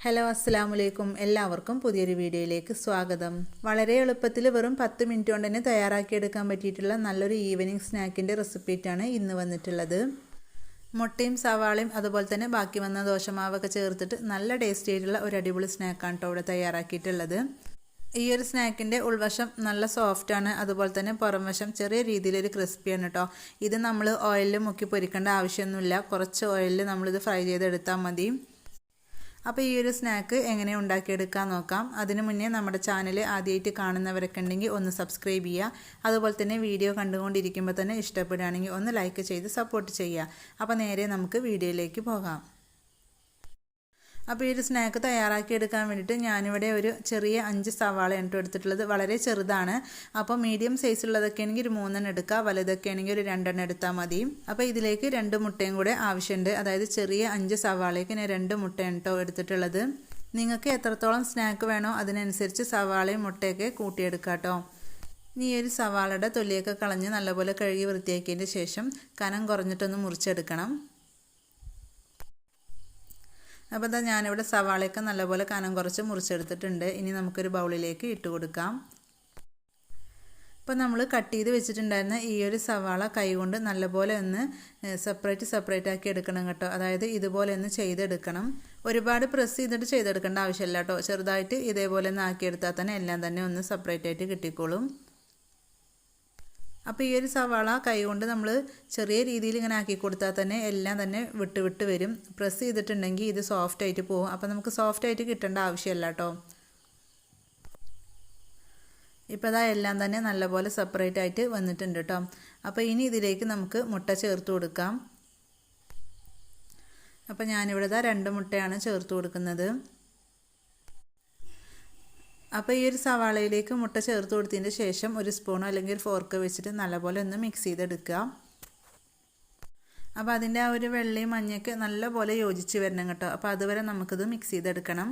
Hello അസ്സലാമലൈക്കും എല്ലാവർക്കും പുതിയൊരു വീഡിയോയിലേക്ക് സ്വാഗതം. വളരെ എളുപ്പത്തിൽ വെറും 10 മിനിറ്റ് കൊണ്ട് തന്നെ തയ്യാറാക്കിയെടുക്കാൻ പറ്റിയിട്ടുള്ള നല്ലൊരു ഈവനിങ് സ്നാക്കിൻ്റെ റെസിപ്പിയാണ് ഇന്ന് വന്നിട്ടുള്ളത്. മുട്ടയും സവാളയും അതുപോലെ തന്നെ ബാക്കി വന്ന ദോശമാവൊക്കെ ചേർത്തിട്ട് നല്ല ടേസ്റ്റി ആയിട്ടുള്ള ഒരു അടിപൊളി സ്നാക്കാണ് കേട്ടോ ഇവിടെ തയ്യാറാക്കിയിട്ടുള്ളത്. ഈ ഒരു സ്നാക്കിൻ്റെ ഉൾവശം നല്ല സോഫ്റ്റാണ്, അതുപോലെ തന്നെ പുറം വശം ചെറിയ രീതിയിലൊരു ക്രിസ്പിയാണ് കേട്ടോ. ഇത് നമ്മൾ ഓയിലിൽ മുക്കി പൊരിക്കേണ്ട ആവശ്യമൊന്നുമില്ല, കുറച്ച് ഓയിലിൽ നമ്മളിത് ഫ്രൈ ചെയ്തെടുത്താൽ മതി. അപ്പോൾ ഈ ഒരു സ്നാക്ക് എങ്ങനെ ഉണ്ടാക്കിയെടുക്കാൻ നോക്കാം. അതിനു മുന്നേ നമ്മുടെ ചാനൽ ആദ്യമായിട്ട് കാണുന്നവരൊക്കെ ഉണ്ടെങ്കിൽ ഒന്ന് സബ്സ്ക്രൈബ് ചെയ്യുക. അതുപോലെ തന്നെ വീഡിയോ കണ്ടുകൊണ്ടിരിക്കുമ്പോൾ തന്നെ ഇഷ്ടപ്പെടുകയാണെങ്കിൽ ഒന്ന് ലൈക്ക് ചെയ്ത് സപ്പോർട്ട് ചെയ്യുക. അപ്പോൾ നേരെ നമുക്ക് വീഡിയോയിലേക്ക് പോകാം. അപ്പോൾ ഈ ഒരു സ്നാക്ക് തയ്യാറാക്കിയെടുക്കാൻ വേണ്ടിയിട്ട് ഞാനിവിടെ ഒരു ചെറിയ 5 സവാളയാണ് എടുത്തിട്ടുള്ളത്. വളരെ ചെറുതാണ്. അപ്പോൾ മീഡിയം സൈസുള്ളതൊക്കെ ആണെങ്കിൽ ഒരു 3 എടുക്കുക, വലുതൊക്കെ ആണെങ്കിൽ ഒരു 2 എടുത്താൽ മതി. അപ്പോൾ ഇതിലേക്ക് 2 മുട്ടയും കൂടെ ആവശ്യമുണ്ട്. അതായത് ചെറിയ 5 സവാളയ്ക്ക് ഞാൻ 2 മുട്ടയാണ് കേട്ടോ എടുത്തിട്ടുള്ളത്. നിങ്ങൾക്ക് എത്രത്തോളം സ്നാക്ക് വേണോ അതിനനുസരിച്ച് സവാളയും മുട്ടയൊക്കെ കൂട്ടിയെടുക്കുക കേട്ടോ. ഇനി ഈ ഒരു സവാളയുടെ തൊലിയൊക്കെ കളഞ്ഞ് നല്ലപോലെ കഴുകി വൃത്തിയാക്കിയതിന് ശേഷം കനം കുറഞ്ഞിട്ടൊന്ന് മുറിച്ചെടുക്കണം. അപ്പോൾ ഇതാ ഞാനിവിടെ സവാളയൊക്കെ നല്ലപോലെ കനം കുറച്ച് മുറിച്ചെടുത്തിട്ടുണ്ട്. ഇനി നമുക്കൊരു ബൗളിലേക്ക് ഇട്ട് കൊടുക്കാം. അപ്പോൾ നമ്മൾ കട്ട് ചെയ്ത് വെച്ചിട്ടുണ്ടായിരുന്ന ഈ ഒരു സവാള കൈകൊണ്ട് നല്ലപോലെ ഒന്ന് സെപ്പറേറ്റ് ആക്കി എടുക്കണം കേട്ടോ. അതായത് ഇതുപോലെ ഒന്ന് ചെയ്തെടുക്കണം. ഒരുപാട് പ്രസ് ചെയ്തിട്ട് ചെയ്തെടുക്കേണ്ട ആവശ്യമില്ല കേട്ടോ. ചെറുതായിട്ട് ഇതേപോലെ ഒന്ന് ആക്കിയെടുത്താൽ തന്നെ എല്ലാം തന്നെ ഒന്ന് സെപ്പറേറ്റ് ആയിട്ട് കിട്ടിക്കോളും. അപ്പോൾ ഈ ഒരു സവാള കൈകൊണ്ട് നമ്മൾ ചെറിയ രീതിയിൽ ഇങ്ങനെ ആക്കി കൊടുത്താൽ തന്നെ എല്ലാം തന്നെ വിട്ട് വരും. പ്രസ് ചെയ്തിട്ടുണ്ടെങ്കിൽ ഇത് സോഫ്റ്റ് ആയിട്ട് പോകും. അപ്പോൾ നമുക്ക് സോഫ്റ്റ് ആയിട്ട് കിട്ടേണ്ട ആവശ്യമില്ല കേട്ടോ. ഇപ്പോൾ അതാ എല്ലാം തന്നെ നല്ലപോലെ സെപ്പറേറ്റ് ആയിട്ട് വന്നിട്ടുണ്ട് കേട്ടോ. അപ്പോൾ ഇനി ഇതിലേക്ക് നമുക്ക് മുട്ട ചേർത്ത് കൊടുക്കാം. അപ്പോൾ ഞാനിവിടെ 2 മുട്ടയാണ് ചേർത്ത് കൊടുക്കുന്നത്. അപ്പോൾ ഈ ഒരു സവാളയിലേക്ക് മുട്ട ചേർത്ത് കൊടുത്തതിന് ശേഷം ഒരു സ്പൂണോ അല്ലെങ്കിൽ ഒരു ഫോർക്ക് വെച്ചിട്ട് നല്ലപോലെ ഒന്ന് മിക്സ് ചെയ്തെടുക്കുക. അപ്പോൾ അതിൻ്റെ ആ ഒരു വെള്ളയും മഞ്ഞയൊക്കെ നല്ലപോലെ യോജിച്ച് വരണം കേട്ടോ. അപ്പോൾ അതുവരെ നമുക്കിത് മിക്സ് ചെയ്തെടുക്കണം.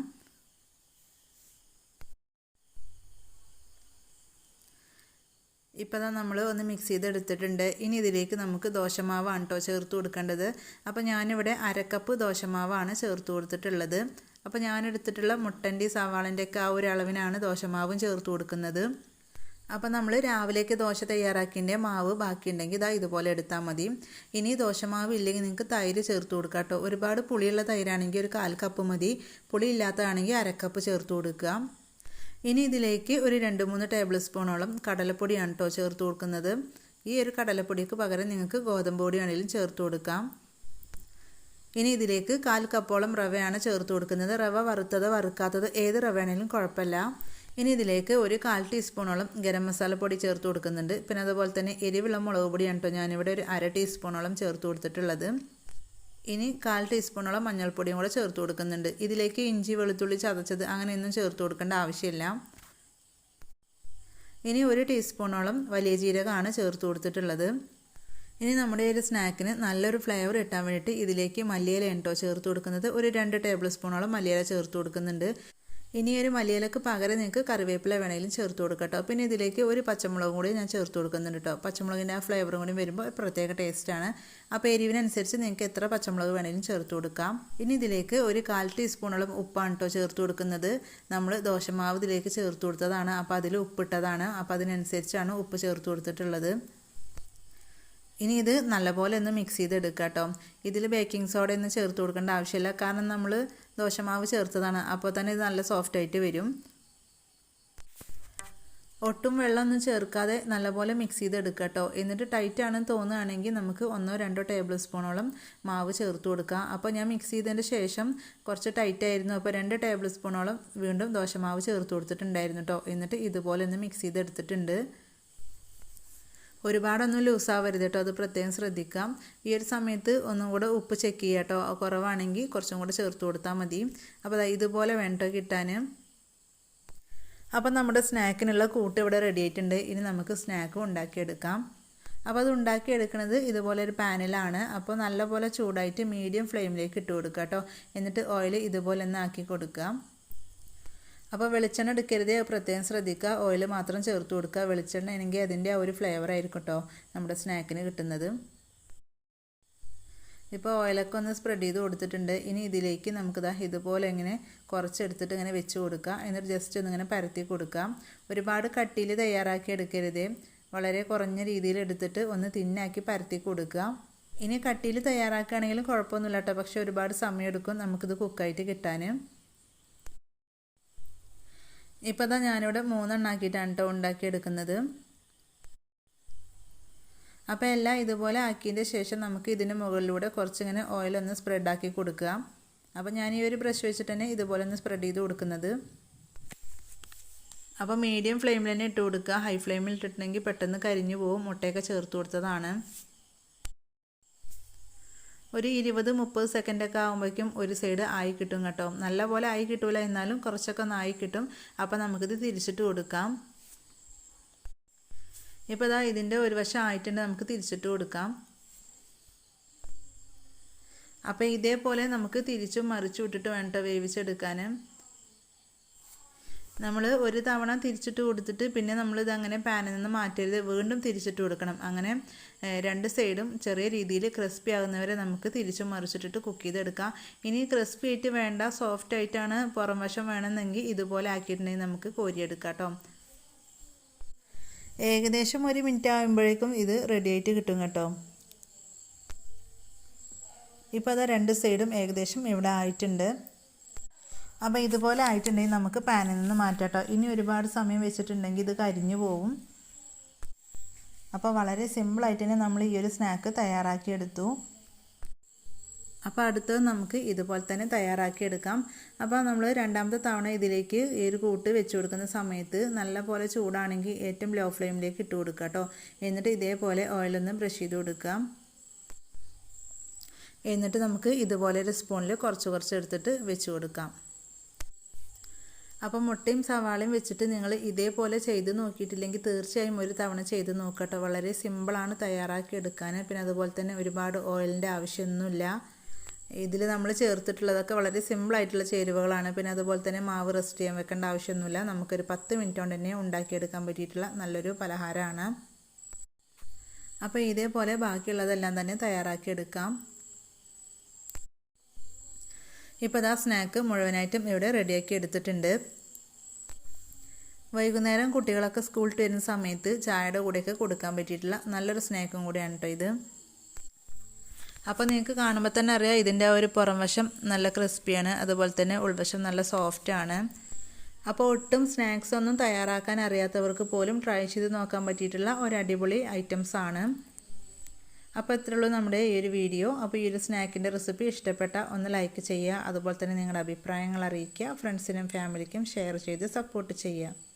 ഇപ്പോൾ നമ്മൾ ഒന്ന് മിക്സ് ചെയ്തെടുത്തിട്ടുണ്ട്. ഇനി ഇതിലേക്ക് നമുക്ക് ദോശമാവാണ് കേട്ടോ ചേർത്ത് കൊടുക്കേണ്ടത്. അപ്പോൾ ഞാനിവിടെ 1/2 കപ്പ് ദോശമാവാണ് ചേർത്ത് കൊടുത്തിട്ടുള്ളത്. അപ്പോൾ ഞാനെടുത്തിട്ടുള്ള മുട്ടൻ്റെ സവാളൻ്റെ ഒക്കെ ആ ഒരു അളവിനാണ് ദോശമാവും ചേർത്ത് കൊടുക്കുന്നത്. അപ്പോൾ നമ്മൾ രാവിലേക്ക് ദോശ തയ്യാറാക്കിൻ്റെ മാവ് ബാക്കിയുണ്ടെങ്കിൽ ഇതാ ഇതുപോലെ എടുത്താൽ മതി. ഇനി ദോശമാവ് ഇല്ലെങ്കിൽ നിങ്ങൾക്ക് തൈര് ചേർത്ത് കൊടുക്കുക കേട്ടോ. ഒരുപാട് പുളിയുള്ള തൈരാണെങ്കിൽ ഒരു 1/4 കപ്പ് മതി. പുളി ഇല്ലാത്തതാണെങ്കിൽ 1/2 കപ്പ് ചേർത്ത് കൊടുക്കുക. ഇനി ഇതിലേക്ക് ഒരു 2-3 ടേബിൾ സ്പൂണോളം കടലപ്പൊടിയാണ് കേട്ടോ ചേർത്ത് കൊടുക്കുന്നത്. ഈ ഒരു കടലപ്പൊടിക്ക് പകരം നിങ്ങൾക്ക് ഗോതമ്പ് പൊടിയാണെങ്കിലും ചേർത്ത് കൊടുക്കാം. ഇനി ഇതിലേക്ക് 1/4 കപ്പോളം റവയാണ് ചേർത്ത് കൊടുക്കുന്നത്. റവ വറുത്തത് വറുക്കാത്തത് ഏത് റവയാണെങ്കിലും കുഴപ്പമില്ല. ഇനി ഇതിലേക്ക് ഒരു 1/4 ടീസ്പൂണോളം ഗരം മസാല പൊടി ചേർത്ത് കൊടുക്കുന്നുണ്ട്. പിന്നെ അതുപോലെ തന്നെ എരിവുള്ള മുളക് പൊടിയാണ് കേട്ടോ ഞാനിവിടെ ഒരു 1/2 ടീസ്പൂണോളം ചേർത്ത് കൊടുത്തിട്ടുള്ളത്. ഇനി 1/4 ടീസ്പൂണോളം മഞ്ഞൾപ്പൊടിയും കൂടെ ചേർത്ത് കൊടുക്കുന്നുണ്ട്. ഇതിലേക്ക് ഇഞ്ചി വെളുത്തുള്ളി ചതച്ചത് അങ്ങനെയൊന്നും ചേർത്ത് കൊടുക്കേണ്ട ആവശ്യമില്ല. ഇനി ഒരു ടീസ്പൂണോളം വലിയ ജീരകമാണ് ചേർത്ത് കൊടുത്തിട്ടുള്ളത്. ഇനി നമ്മുടെ ഒരു സ്നാക്കിന് നല്ലൊരു ഫ്ലേവർ കിട്ടാൻ വേണ്ടിയിട്ട് ഇതിലേക്ക് മല്ലിയില കേട്ടോ ചേർത്ത് കൊടുക്കുന്നത്. ഒരു 2 ടേബിൾ സ്പൂണോളം മല്ലിയില ചേർത്ത് കൊടുക്കുന്നുണ്ട്. ഇനി ഒരു മല്ലിയിലക്ക് പകരം നിങ്ങൾക്ക് കറിവേപ്പില വേണമെങ്കിലും ചേർത്ത് കൊടുക്കാം കേട്ടോ. പിന്നെ ഇതിലേക്ക് ഒരു പച്ചമുളകും കൂടി ഞാൻ ചേർത്ത് കൊടുക്കുന്നുണ്ട് കേട്ടോ. പച്ചമുളകിൻ്റെ ആ ഫ്ലേവറും കൂടി വരുമ്പോൾ പ്രത്യേക ടേസ്റ്റാണ്. അപ്പോൾ എരിവിനനുസരിച്ച് നിങ്ങൾക്ക് എത്ര പച്ചമുളക് വേണമെങ്കിലും ചേർത്ത് കൊടുക്കാം. ഇനി ഇതിലേക്ക് ഒരു 1/4 ടീസ്പൂണോളം ഉപ്പാണ് കേട്ടോ ചേർത്ത് കൊടുക്കുന്നത്. നമ്മൾ ദോശമാവ് ഇതിലേക്ക് ചേർത്ത് കൊടുത്തതാണ്. അപ്പോൾ അതിൽ ഉപ്പിട്ടതാണ്. അപ്പോൾ അതിനനുസരിച്ചാണ് ഉപ്പ് ചേർത്ത് കൊടുത്തിട്ടുള്ളത്. ഇനി ഇത് നല്ലപോലെ ഒന്ന് മിക്സ് ചെയ്തെടുക്കുക കേട്ടോ. ഇതിൽ ബേക്കിംഗ് സോഡ ഒന്നും ചേർത്ത് കൊടുക്കേണ്ട ആവശ്യമില്ല, കാരണം നമ്മൾ ദോശമാവ് ചേർത്തതാണ്. അപ്പോൾ തന്നെ ഇത് നല്ല സോഫ്റ്റ് ആയിട്ട് വരും. ഒട്ടും വെള്ളമൊന്നും ചേർക്കാതെ നല്ലപോലെ മിക്സ് ചെയ്തെടുക്കുക കേട്ടോ. എന്നിട്ട് ടൈറ്റ് ആണെന്ന് തോന്നുകയാണെങ്കിൽ നമുക്ക് 1-2 ടേബിൾ സ്പൂണോളം മാവ് ചേർത്ത് കൊടുക്കാം. അപ്പോൾ ഞാൻ മിക്സ് ചെയ്തതിന് ശേഷം കുറച്ച് ടൈറ്റ് ആയിരുന്നു. അപ്പോൾ 2 ടേബിൾ സ്പൂണോളം വീണ്ടും ദോശമാവ് ചേർത്ത് കൊടുത്തിട്ടുണ്ടായിരുന്നു കേട്ടോ. എന്നിട്ട് ഇതുപോലെ ഒന്ന് മിക്സ് ചെയ്തെടുത്തിട്ടുണ്ട്. ഒരുപാടൊന്നും ലൂസാവരുത് കേട്ടോ, അത് പ്രത്യേകം ശ്രദ്ധിക്കാം. ഈ ഒരു സമയത്ത് ഒന്നും കൂടെ ഉപ്പ് ചെക്ക് ചെയ്യുക കേട്ടോ. കുറവാണെങ്കിൽ കുറച്ചും കൂടെ ചേർത്ത് കൊടുത്താൽ മതി. അപ്പോൾ ഇതുപോലെ വേണ്ട കിട്ടാൻ. അപ്പം നമ്മുടെ സ്നാക്കിനുള്ള കൂട്ട് ഇവിടെ റെഡി ആയിട്ടുണ്ട്. ഇനി നമുക്ക് സ്നാക്ക് ഉണ്ടാക്കിയെടുക്കാം. അപ്പോൾ അത് ഉണ്ടാക്കിയെടുക്കുന്നത് ഇതുപോലെ ഒരു പാനിലാണ്. അപ്പോൾ നല്ലപോലെ ചൂടായിട്ട് മീഡിയം ഫ്ലെയിമിലേക്ക് ഇട്ട് കൊടുക്കുക കേട്ടോ. എന്നിട്ട് ഓയിൽ ഇതുപോലെ ഒന്ന് ആക്കി കൊടുക്കുക. അപ്പോൾ വെളിച്ചെണ്ണ എടുക്കരുത്, പ്രത്യേകം ശ്രദ്ധിക്കുക. ഓയിൽ മാത്രം ചേർത്ത് കൊടുക്കുക. വെളിച്ചെണ്ണ ആണെങ്കിൽ അതിൻ്റെ ആ ഒരു ഫ്ലേവർ ആയിരിക്കും കേട്ടോ നമ്മുടെ സ്നാക്കിന് കിട്ടുന്നത്. ഇപ്പോൾ ഓയിലൊക്കെ ഒന്ന് സ്പ്രെഡ് ചെയ്ത് കൊടുത്തിട്ടുണ്ട്. ഇനി ഇതിലേക്ക് നമുക്കിതാ ഇതുപോലെ ഇങ്ങനെ കുറച്ചെടുത്തിട്ട് ഇങ്ങനെ വെച്ച് കൊടുക്കാം. എന്നിട്ട് ജസ്റ്റ് ഒന്നിങ്ങനെ പരത്തി കൊടുക്കാം. ഒരുപാട് കട്ടിയിൽ തയ്യാറാക്കി എടുക്കരുത്. വളരെ കുറഞ്ഞ രീതിയിൽ എടുത്തിട്ട് ഒന്ന് തിന്നാക്കി പരത്തി കൊടുക്കുക. ഇനി കട്ടിയിൽ തയ്യാറാക്കുകയാണെങ്കിലും കുഴപ്പമൊന്നുമില്ല കേട്ടോ. പക്ഷേ ഒരുപാട് സമയമെടുക്കും നമുക്കിത് കുക്കായിട്ട് കിട്ടാൻ. ഇപ്പോൾ ഇതാ ഞാനിവിടെ 3 എണ്ണാക്കിയിട്ടാണ് കേട്ടോ ഉണ്ടാക്കിയെടുക്കുന്നത്. അപ്പോൾ എല്ലാം ഇതുപോലെ ആക്കിയതിൻ്റെ ശേഷം നമുക്ക് ഇതിന് മുകളിലൂടെ കുറച്ചിങ്ങനെ ഓയിലൊന്ന് സ്പ്രെഡാക്കി കൊടുക്കുക. അപ്പോൾ ഞാൻ ഈ ഒരു ബ്രഷ് വെച്ചിട്ട് തന്നെ ഇതുപോലെ ഒന്ന് സ്പ്രെഡ് ചെയ്ത് കൊടുക്കുന്നത്. അപ്പോൾ മീഡിയം ഫ്ലെയിമിൽ തന്നെ ഇട്ട് കൊടുക്കുക. ഹൈ ഫ്ലെയിമിൽ ഇട്ടിട്ടുണ്ടെങ്കിൽ പെട്ടെന്ന് കരിഞ്ഞു പോകും. മുട്ടയൊക്കെ ചേർത്ത് കൊടുത്തതാണ്. ഒരു 20-30 സെക്കൻഡൊക്കെ ആകുമ്പോഴേക്കും ഒരു സൈഡ് ആയി കിട്ടും കേട്ടോ. നല്ല പോലെ ആയി കിട്ടില്ല, എന്നാലും കുറച്ചൊക്കെ ഒന്ന് ആയി കിട്ടും. അപ്പോൾ നമുക്കിത് തിരിച്ചിട്ട് കൊടുക്കാം. ഇപ്പോൾ ഇതാ ഇതിൻ്റെ ഒരു വശം ആയിട്ടുണ്ട്, നമുക്ക് തിരിച്ചിട്ട് കൊടുക്കാം. അപ്പോൾ ഇതേപോലെ നമുക്ക് തിരിച്ചും മറിച്ചും ഇട്ടിട്ട് വേണ്ട വേവിച്ചെടുക്കാൻ. നമ്മൾ ഒരു തവണ തിരിച്ചിട്ട് കൊടുത്തിട്ട് പിന്നെ നമ്മളിത് അങ്ങനെ പാനിൽ നിന്ന് മാറ്റരുത്, വീണ്ടും തിരിച്ചിട്ട് കൊടുക്കണം. അങ്ങനെ 2 സൈഡും ചെറിയ രീതിയിൽ ക്രിസ്പി ആകുന്നവരെ നമുക്ക് തിരിച്ചും മറിച്ചിട്ടിട്ട് കുക്ക് ചെയ്തെടുക്കാം. ഇനി ക്രിസ്പി ആയിട്ട് വേണ്ട, സോഫ്റ്റ് ആയിട്ടാണ് പുറം വശം വേണമെന്നെങ്കിൽ ഇതുപോലെ ആക്കിയിട്ടുണ്ടെങ്കിൽ നമുക്ക് കോരിയെടുക്കാം കേട്ടോ. ഏകദേശം 1 മിനിറ്റ് ആകുമ്പോഴേക്കും ഇത് റെഡി ആയിട്ട് കിട്ടും കേട്ടോ. ഇപ്പോൾ അത് 2 സൈഡും ഏകദേശം ഇവിടെ ആയിട്ടുണ്ട്. അപ്പോൾ ഇതുപോലെ ആയിട്ടുണ്ടെങ്കിൽ നമുക്ക് പാനിൽ നിന്ന് മാറ്റാം കേട്ടോ. ഇനി ഒരുപാട് സമയം വെച്ചിട്ടുണ്ടെങ്കിൽ ഇത് കരിഞ്ഞു പോകും. അപ്പോൾ വളരെ സിമ്പിളായിട്ട് തന്നെ നമ്മൾ ഈ ഒരു സ്നാക്ക് തയ്യാറാക്കിയെടുത്തു. അപ്പോൾ അടുത്തത് നമുക്ക് ഇതുപോലെ തന്നെ തയ്യാറാക്കിയെടുക്കാം. അപ്പോൾ നമ്മൾ രണ്ടാമത്തെ തവണ ഇതിലേക്ക് ഈ ഒരു കൂട്ട് വെച്ച് കൊടുക്കുന്ന സമയത്ത് നല്ല പോലെ ചൂടാണെങ്കിൽ ഏറ്റവും ലോ ഫ്ലെയിമിലേക്ക് ഇട്ട് കൊടുക്കുക കേട്ടോ. എന്നിട്ട് ഇതേപോലെ ഓയിലൊന്ന് ബ്രഷ് ചെയ്ത് കൊടുക്കാം. എന്നിട്ട് നമുക്ക് ഇതുപോലെ ഒരു സ്പൂണിൽ കുറച്ച് എടുത്തിട്ട് വെച്ച് കൊടുക്കാം. അപ്പോൾ മുട്ടയും സവാളയും വെച്ചിട്ട് നിങ്ങൾ ഇതേപോലെ ചെയ്ത് നോക്കിയിട്ടില്ലെങ്കിൽ തീർച്ചയായും ഒരു തവണ ചെയ്ത് നോക്കട്ടോ. വളരെ സിമ്പിളാണ് തയ്യാറാക്കി എടുക്കാൻ. പിന്നെ അതുപോലെ തന്നെ ഒരുപാട് ഓയിലിൻ്റെ ആവശ്യമൊന്നുമില്ല. ഇതിൽ നമ്മൾ ചേർത്തിട്ടുള്ളതൊക്കെ വളരെ സിമ്പിളായിട്ടുള്ള ചേരുവകളാണ്. പിന്നെ അതുപോലെ തന്നെ മാവ് റെസ്റ്റ് ചെയ്യാൻ വെക്കേണ്ട ആവശ്യമൊന്നുമില്ല. നമുക്കൊരു 10 മിനിറ്റ് കൊണ്ട് തന്നെ ഉണ്ടാക്കിയെടുക്കാൻ പറ്റിയിട്ടുള്ള നല്ലൊരു പലഹാരമാണ്. അപ്പോൾ ഇതേപോലെ ബാക്കിയുള്ളതെല്ലാം തന്നെ തയ്യാറാക്കിയെടുക്കാം. ഇപ്പോൾ ഇതാ സ്നാക്ക് മുഴുവനായിട്ടും ഇവിടെ റെഡിയാക്കി എടുത്തിട്ടുണ്ട്. വൈകുന്നേരം കുട്ടികളൊക്കെ സ്കൂൾ വിട്ട് വരുന്ന സമയത്ത് ചായയുടെ കൂടെയൊക്കെ കൊടുക്കാൻ പറ്റിയിട്ടുള്ള നല്ലൊരു സ്നാക്കും കൂടിയാണ് കേട്ടോ ഇത്. അപ്പോൾ നിങ്ങൾക്ക് കാണുമ്പോൾ തന്നെ അറിയാം ഇതിൻ്റെ ഒരു പുറം വശം നല്ല ക്രിസ്പിയാണ്, അതുപോലെ തന്നെ ഉൾവശം നല്ല സോഫ്റ്റാണ്. അപ്പോൾ ഒട്ടും സ്നാക്സ് ഒന്നും തയ്യാറാക്കാൻ അറിയാത്തവർക്ക് പോലും ട്രൈ ചെയ്ത് നോക്കാൻ പറ്റിയിട്ടുള്ള ഒരു അടിപൊളി ഐറ്റംസാണ്. അപ്പോൾ ഇത്രയുള്ളൂ നമ്മുടെ ഈ ഒരു വീഡിയോ. അപ്പോൾ ഈ ഒരു സ്നാക്കിൻ്റെ റെസിപ്പി ഇഷ്ടപ്പെട്ട ഒന്ന് ലൈക്ക് ചെയ്യുക. അതുപോലെ തന്നെ നിങ്ങളുടെ അഭിപ്രായങ്ങൾ അറിയിക്കുക. ഫ്രണ്ട്സിനും ഫാമിലിക്കും ഷെയർ ചെയ്ത് സപ്പോർട്ട് ചെയ്യുക.